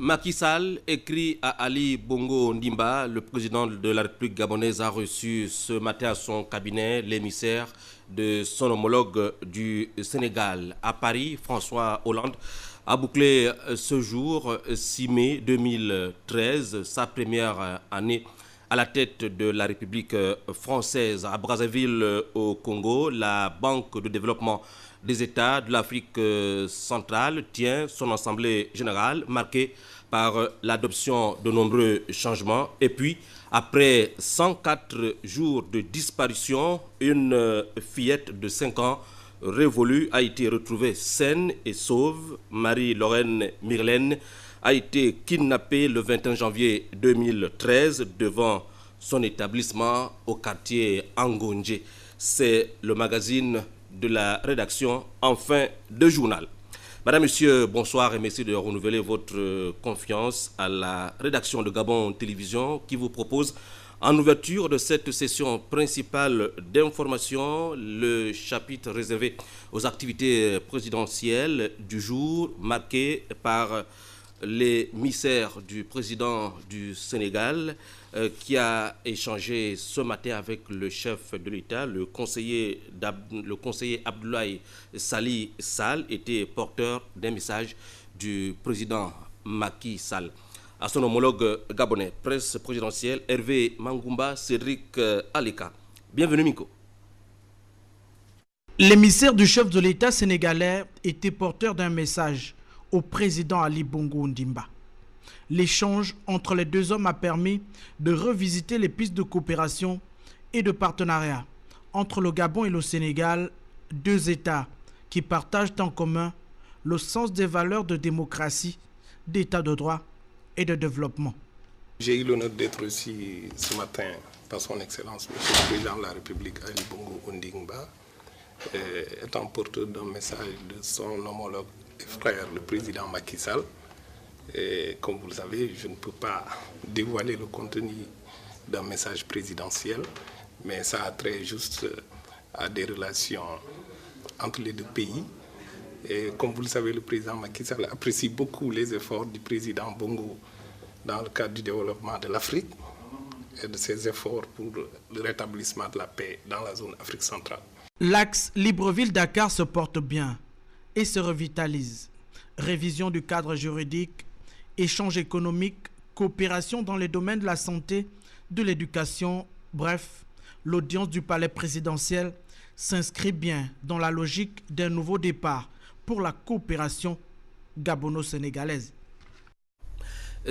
Macky Sall écrit à Ali Bongo Ondimba, le président de la République gabonaise a reçu ce matin à son cabinet l'émissaire de son homologue du Sénégal. À Paris, François Hollande a bouclé ce jour, 6 mai 2013, sa première année à la tête de la République française. À Brazzaville, au Congo, la Banque de développement des États de l'Afrique centrale tient son assemblée générale marquée par l'adoption de nombreux changements. Et puis, après 104 jours de disparition, une fillette de 5 ans révolue a été retrouvée saine et sauve. Marie-Lorraine Myrlène a été kidnappée le 21 janvier 2013 devant son établissement au quartier Angonje. C'est le magazine de la rédaction en fin de journal. Madame, Monsieur, bonsoir et merci de renouveler votre confiance à la rédaction de Gabon Télévision qui vous propose en ouverture de cette session principale d'information le chapitre réservé aux activités présidentielles du jour marqué par l'émissaire du président du Sénégal qui a échangé ce matin avec le chef de l'État, le conseiller Abdoulaye Sali Sall était porteur d'un message du président Macky Sall. À son homologue gabonais, presse présidentielle, Hervé Mangumba, Cédric Aleka. Bienvenue Miko. L'émissaire du chef de l'État sénégalais était porteur d'un message au président Ali Bongo Ondimba. L'échange entre les deux hommes a permis de revisiter les pistes de coopération et de partenariat entre le Gabon et le Sénégal, deux États qui partagent en commun le sens des valeurs de démocratie, d'état de droit et de développement. J'ai eu l'honneur d'être reçu ce matin par son Excellence, M. le Président de la République, Ali Bongo Ondimba, étant porteur d'un message de son homologue et frère, le président Macky Sall. Et comme vous le savez, je ne peux pas dévoiler le contenu d'un message présidentiel, mais ça a trait juste à des relations entre les deux pays. Et comme vous le savez, le président Macky Sall apprécie beaucoup les efforts du président Bongo dans le cadre du développement de l'Afrique et de ses efforts pour le rétablissement de la paix dans la zone Afrique centrale. L'axe Libreville-Dakar se porte bien et se revitalise. Révision du cadre juridique, échange économique, coopération dans les domaines de la santé, de l'éducation, bref, l'audience du palais présidentiel s'inscrit bien dans la logique d'un nouveau départ pour la coopération gabono-sénégalaise.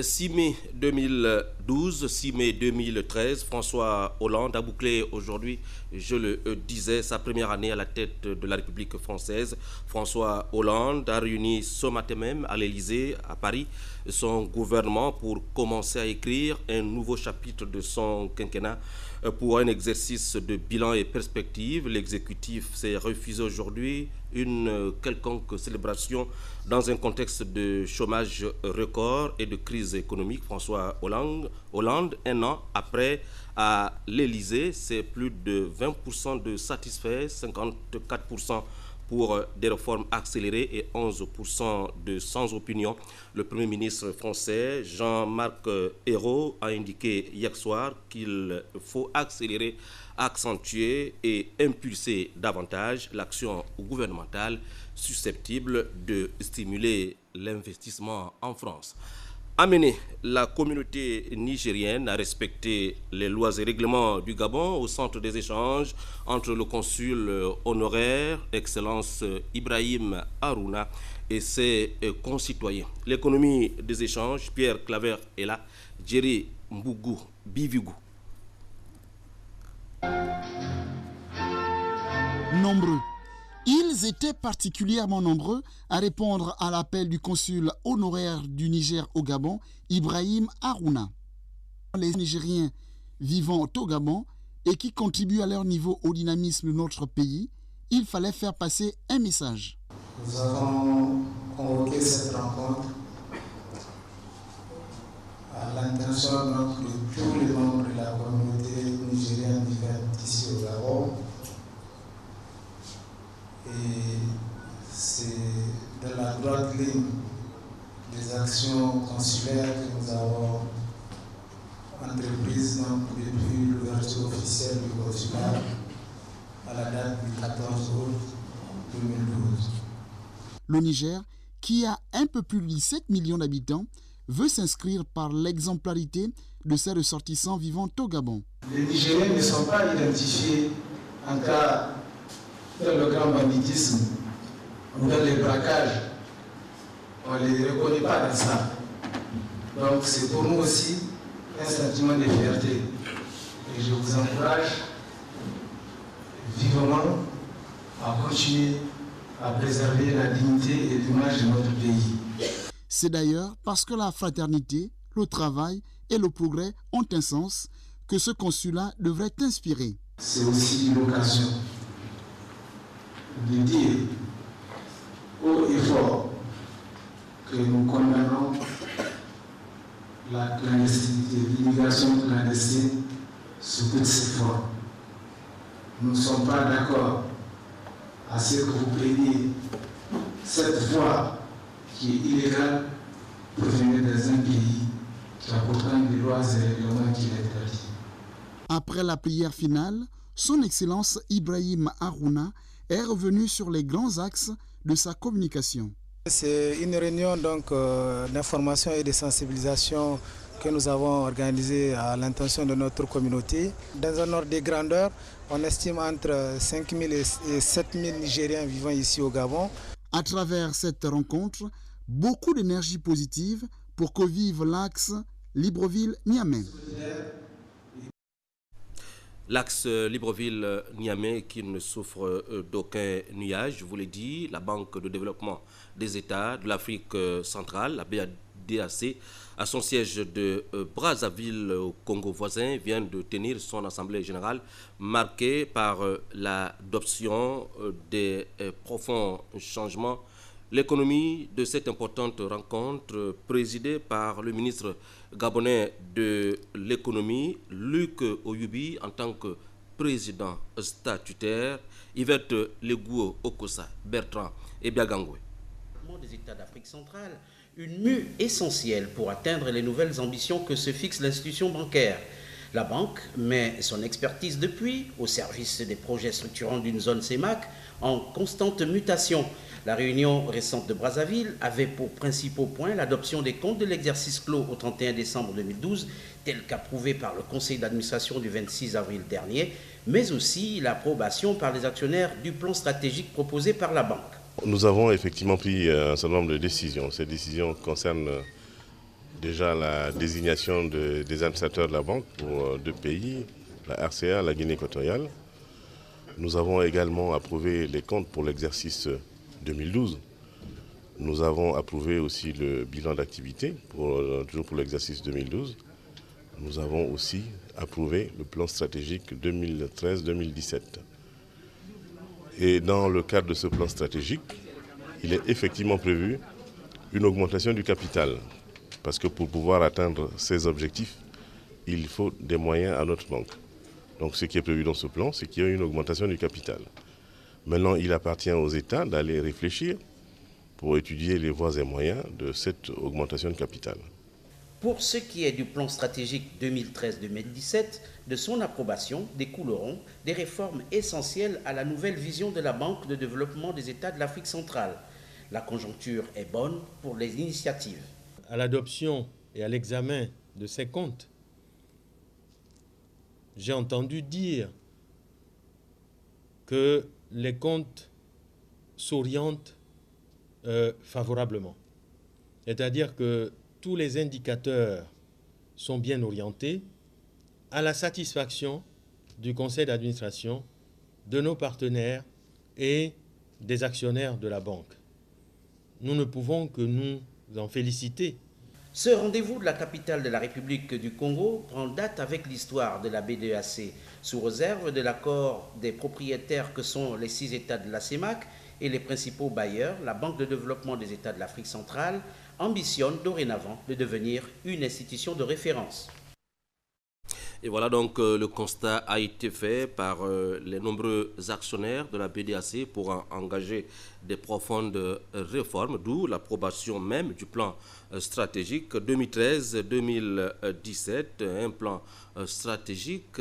6 mai 2012, 6 mai 2013, François Hollande a bouclé aujourd'hui, je le disais, sa première année à la tête de la République française. François Hollande a réuni ce matin même à l'Élysée, à Paris, son gouvernement pour commencer à écrire un nouveau chapitre de son quinquennat. Pour un exercice de bilan et perspective, l'exécutif s'est refusé aujourd'hui une quelconque célébration dans un contexte de chômage record et de crise économique. François Hollande, un an après, à l'Élysée, c'est plus de 20% de satisfaits, 54% pour des réformes accélérées et 11% de sans opinion. Le Premier ministre français, Jean-Marc Ayrault, a indiqué hier soir qu'il faut accélérer, accentuer et impulser davantage l'action gouvernementale susceptible de stimuler l'investissement en France. Amener la communauté nigérienne à respecter les lois et règlements du Gabon au centre des échanges entre le consul honoraire, Excellence Ibrahim Harouna, et ses concitoyens. L'économie des échanges, Pierre Claver est là, Jerry Mbougou Bivigou. Nombreux. Ils étaient particulièrement nombreux à répondre à l'appel du consul honoraire du Niger au Gabon, Ibrahim Harouna. Les Nigériens vivant au Gabon et qui contribuent à leur niveau au dynamisme de notre pays, il fallait faire passer un message. Nous avons convoqué cette rencontre à l'intention de tous les membres de la communauté nigérienne vivant ici au Gabon. Et c'est dans la droite ligne des actions consulaires que nous avons entreprises depuis l'ouverture officielle du consulat à la date du 14 août 2012. Le Niger, qui a un peu plus de 17 millions d'habitants, veut s'inscrire par l'exemplarité de ses ressortissants vivant au Gabon. Les Nigériens ne sont pas identifiés en cas dans le grand banditisme ou dans les braquages. On ne les reconnaît pas dans ça. Donc c'est pour nous aussi un sentiment de fierté. Et je vous encourage vivement à continuer à préserver la dignité et l'image de notre pays. C'est d'ailleurs parce que la fraternité, le travail et le progrès ont un sens que ce consulat devrait inspirer. C'est aussi l'occasion de dire haut et fort que nous condamnons la clandestinité, l'immigration clandestine sous toutes ses formes. Nous ne sommes pas d'accord à ce que vous preniez cette voie qui est illégale pour venir dans un pays qui a pourtant des lois et règlements qui l'interdisent. Après la prière finale, son Excellence Ibrahim Harouna est revenu sur les grands axes de sa communication. C'est une réunion d'information et de sensibilisation que nous avons organisée à l'intention de notre communauté. Dans un ordre de grandeur, on estime entre 5 000 et 7 000 Nigériens vivant ici au Gabon. À travers cette rencontre, beaucoup d'énergie positive pour que vive l'axe Libreville-Niamey. L'axe Libreville-Niamey qui ne souffre d'aucun nuage, je vous l'ai dit, la Banque de développement des États de l'Afrique centrale, la BADAC, à son siège de Brazzaville au Congo voisin, vient de tenir son assemblée générale marquée par l'adoption des profonds changements. L'économie de cette importante rencontre, présidée par le ministre gabonais de l'économie, Luc Oyubi, en tant que président statutaire, Yvette Legouo Okosa, Bertrand et Biagangwe. Des États d'Afrique centrale, une mue essentielle pour atteindre les nouvelles ambitions que se fixe l'institution bancaire. La banque met son expertise depuis au service des projets structurants d'une zone CEMAC en constante mutation. La réunion récente de Brazzaville avait pour principaux points l'adoption des comptes de l'exercice clos au 31 décembre 2012, tel qu'approuvé par le conseil d'administration du 26 avril dernier, mais aussi l'approbation par les actionnaires du plan stratégique proposé par la banque. Nous avons effectivement pris un certain nombre de décisions. Ces décisions concernent déjà la désignation des administrateurs de la banque pour 2 pays, la RCA, la Guinée équatoriale. Nous avons également approuvé les comptes pour l'exercice 2012. Nous avons approuvé aussi le bilan d'activité, toujours pour l'exercice 2012. Nous avons aussi approuvé le plan stratégique 2013-2017. Et dans le cadre de ce plan stratégique, il est effectivement prévu une augmentation du capital. Parce que pour pouvoir atteindre ces objectifs, il faut des moyens à notre banque. Donc ce qui est prévu dans ce plan, c'est qu'il y a une augmentation du capital. Maintenant, il appartient aux États d'aller réfléchir pour étudier les voies et moyens de cette augmentation de capital. Pour ce qui est du plan stratégique 2013-2017, de son approbation découleront des réformes essentielles à la nouvelle vision de la Banque de développement des États de l'Afrique centrale. La conjoncture est bonne pour les initiatives. À l'adoption et à l'examen de ces comptes, j'ai entendu dire que les comptes s'orientent favorablement. C'est-à-dire que tous les indicateurs sont bien orientés à la satisfaction du conseil d'administration, de nos partenaires et des actionnaires de la banque. Nous ne pouvons que nous en féliciter. Ce rendez-vous de la capitale de la République du Congo prend date avec l'histoire de la BDAC, sous réserve de l'accord des propriétaires que sont les 6 États de la CEMAC et les principaux bailleurs. La Banque de développement des États de l'Afrique centrale ambitionne dorénavant de devenir une institution de référence. Et voilà donc le constat a été fait par les nombreux actionnaires de la BDAC pour engager des profondes réformes, d'où l'approbation même du plan stratégique 2013-2017, un plan stratégique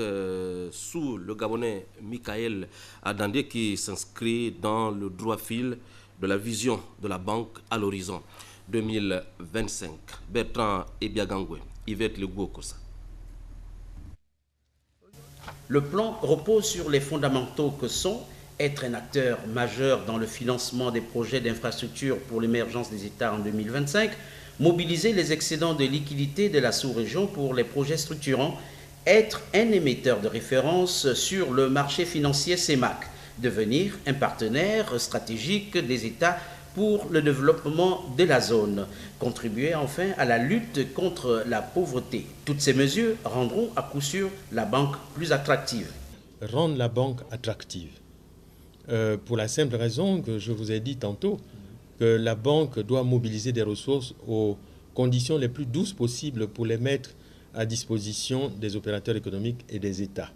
sous le Gabonais Michael Adandé qui s'inscrit dans le droit fil de la vision de la banque à l'horizon 2025. Bertrand Ebiagangwe, Yvette Legoukosa. Le plan repose sur les fondamentaux que sont être un acteur majeur dans le financement des projets d'infrastructure pour l'émergence des États en 2025, mobiliser les excédents de liquidité de la sous-région pour les projets structurants, être un émetteur de référence sur le marché financier CEMAC, devenir un partenaire stratégique des États pour le développement de la zone, contribuer enfin à la lutte contre la pauvreté. Toutes ces mesures rendront à coup sûr la banque plus attractive. Rendre la banque attractive. Pour la simple raison que je vous ai dit tantôt, que la banque doit mobiliser des ressources aux conditions les plus douces possibles pour les mettre à disposition des opérateurs économiques et des États.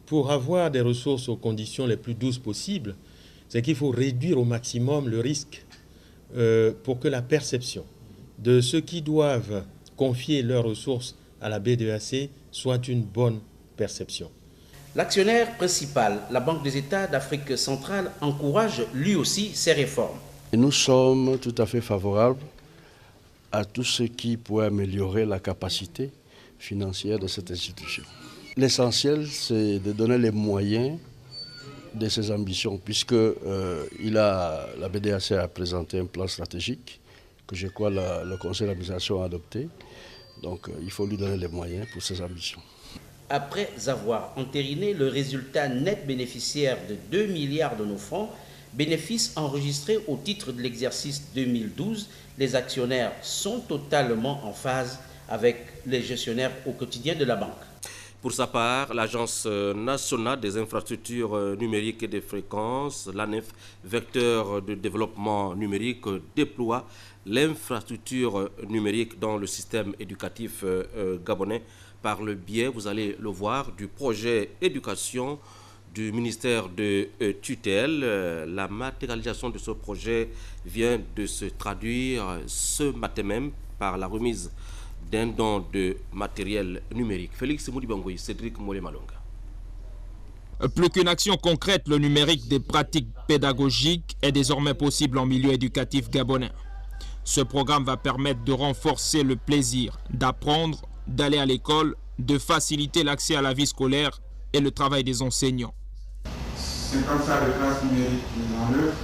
Pour avoir des ressources aux conditions les plus douces possibles, c'est qu'il faut réduire au maximum le risque pour que la perception de ceux qui doivent confier leurs ressources à la BDAC soit une bonne perception. L'actionnaire principal, la Banque des États d'Afrique centrale, encourage lui aussi ces réformes. Et nous sommes tout à fait favorables à tout ce qui pourrait améliorer la capacité financière de cette institution. L'essentiel, c'est de donner les moyens de ses ambitions, puisque la BDAC a présenté un plan stratégique que je crois le conseil d'administration a adopté. Donc il faut lui donner les moyens pour ses ambitions. Après avoir entériné le résultat net bénéficiaire de 2 milliards de nos francs, bénéfices enregistrés au titre de l'exercice 2012, les actionnaires sont totalement en phase avec les gestionnaires au quotidien de la banque. Pour sa part, l'Agence nationale des infrastructures numériques et des fréquences, l'ANEF, vecteur de développement numérique, déploie l'infrastructure numérique dans le système éducatif gabonais par le biais, vous allez le voir, du projet éducation du ministère de tutelle. La matérialisation de ce projet vient de se traduire ce matin même par la remise d'un don de matériel numérique. Félix Moudibangoui, Cédric Molé-Malonga. Plus qu'une action concrète, le numérique des pratiques pédagogiques est désormais possible en milieu éducatif gabonais. Ce programme va permettre de renforcer le plaisir d'apprendre, d'aller à l'école, de faciliter l'accès à la vie scolaire et le travail des enseignants. 50 salles de classe numériques mises en œuvre,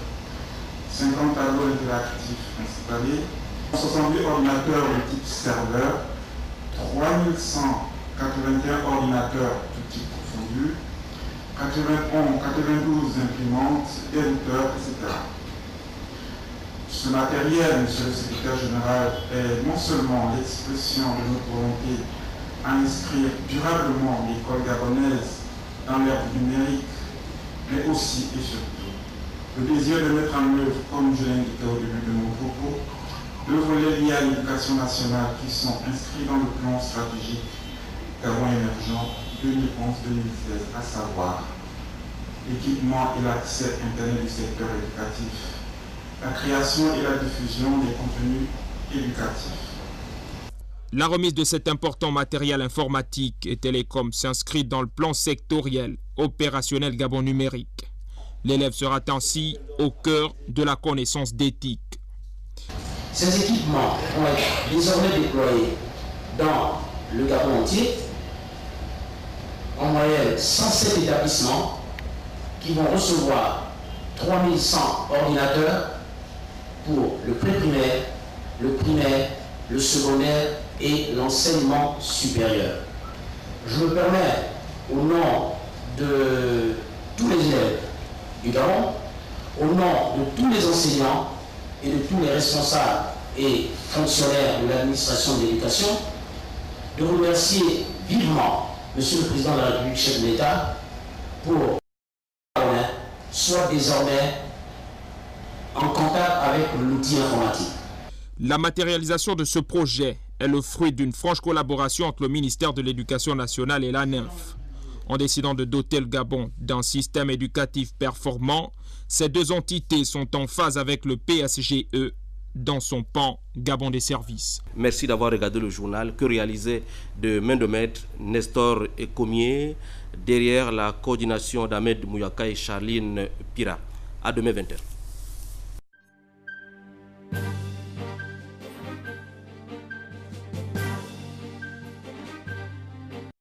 50 tableaux interactifs installés, 68 ordinateurs de type serveur, 3181 ordinateurs de type confondu, 92 imprimantes, des routeurs, etc. Ce matériel, Monsieur le Secrétaire Général, est non seulement l'expression de notre volonté à inscrire durablement l'école gabonaise dans l'ère numérique, mais aussi et surtout le désir de mettre en œuvre, comme je l'ai indiqué au début de mon propos, deux volets liés à l'éducation nationale qui sont inscrits dans le plan stratégique Gabon émergent 2011-2016, à savoir l'équipement et l'accès Internet du secteur éducatif, la création et la diffusion des contenus éducatifs. La remise de cet important matériel informatique et télécom s'inscrit dans le plan sectoriel opérationnel Gabon numérique. L'élève sera ainsi au cœur de la connaissance d'éthique. Ces équipements vont être désormais déployés dans le Gabon entier, en moyenne 107 établissements qui vont recevoir 3100 ordinateurs pour le pré-primaire, le primaire, le secondaire et l'enseignement supérieur. Je me permets, au nom de tous les élèves du Gabon, au nom de tous les enseignants et de tous les responsables et fonctionnaires de l'administration de l'éducation, de remercier vivement Monsieur le Président de la République, chef de l'État, pour soit désormais en contact avec l'outil informatique. La matérialisation de ce projet est le fruit d'une franche collaboration entre le ministère de l'Éducation nationale et l'ANEF. En décidant de doter le Gabon d'un système éducatif performant, ces deux entités sont en phase avec le PSGE dans son pan Gabon des services. Merci d'avoir regardé le journal que réalisait de main de maître Nestor Ekomier derrière la coordination d'Ahmed Mouyaka et Charline Pira. À demain 20h.